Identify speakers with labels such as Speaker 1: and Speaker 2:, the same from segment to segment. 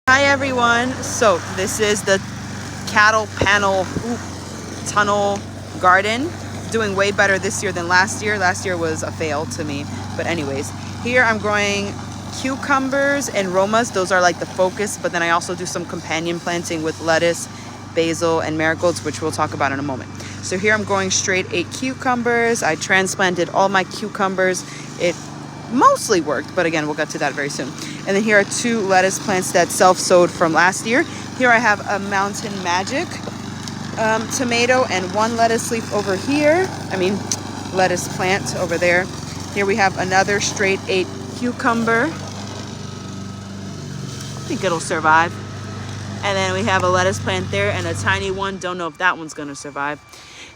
Speaker 1: Hi everyone, so this is the cattle panel tunnel garden. Doing way better this year than last year. Last year was a fail to me, but anyways, here I'm growing cucumbers and romas. Those are like the focus, but then I also do some companion planting with lettuce, basil, and marigolds, which we'll talk about in a moment. So here I'm growing straight 8 cucumbers. I transplanted all my cucumbers. It mostly worked, but again, we'll get to that very soon. And then here are 2 lettuce plants that self-sowed from last year. Here I have a Mountain Magic tomato and 1 lettuce leaf over here. Lettuce plant over there. Here we have another straight 8 cucumber. I think it'll survive. And then we have a lettuce plant there and a tiny one. Don't know if that one's gonna survive.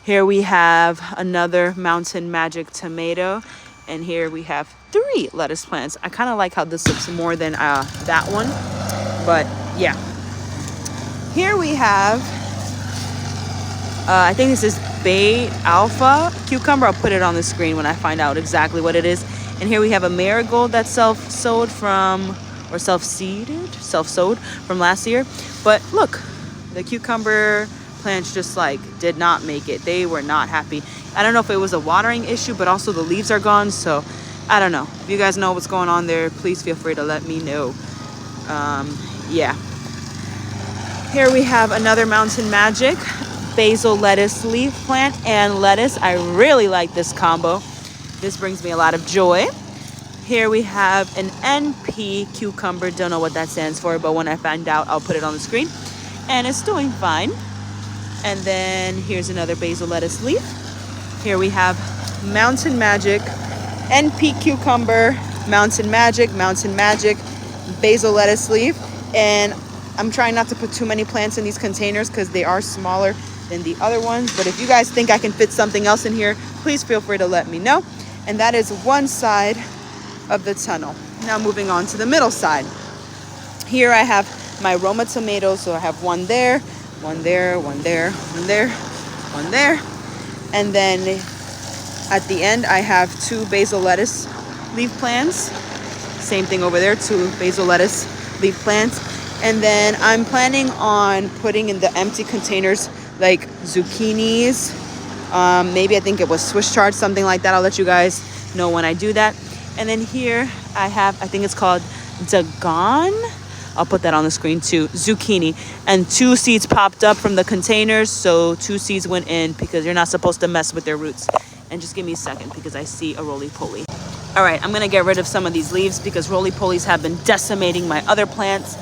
Speaker 1: Here we have another Mountain Magic tomato. And here we have 3 lettuce plants. I kind of like how this looks more than that one. But yeah. Here we have, I think this is Bay Alpha cucumber. I'll put it on the screen when I find out exactly what it is. And here we have a marigold that's self-sowed from last year. But look, the cucumber plants just did not make it. They were not happy. I don't know if it was a watering issue, but also the leaves are gone. So I don't know. If you guys know what's going on there, please feel free to let me know. Yeah. Here we have another Mountain Magic basil lettuce leaf plant and lettuce. I really like this combo. This brings me a lot of joy. Here we have an NP cucumber. Don't know what that stands for, but when I find out, I'll put it on the screen. And it's doing fine. And then here's another basil lettuce leaf. Here we have Mountain Magic, NP cucumber, Mountain Magic, basil lettuce leaf. And I'm trying not to put too many plants in these containers because they are smaller than the other ones. But if you guys think I can fit something else in here, please feel free to let me know. And that is one side of the tunnel. Now moving on to the middle side. Here I have my Roma tomatoes. So I have one there, one there, one there, one there, one there. And then at the end, I have 2 basil lettuce leaf plants. Same thing over there, 2 basil lettuce leaf plants. And then I'm planning on putting in the empty containers like zucchinis. Maybe I think it was Swiss chard, something like that. I'll let you guys know when I do that. And then here I have, I think it's called Dagon. I'll put that on the screen too. Zucchini. And 2 seeds popped up from the containers. So 2 seeds went in because you're not supposed to mess with their roots. And just give me a second because I see a roly-poly. All right, I'm going to get rid of some of these leaves because roly-polies have been decimating my other plants.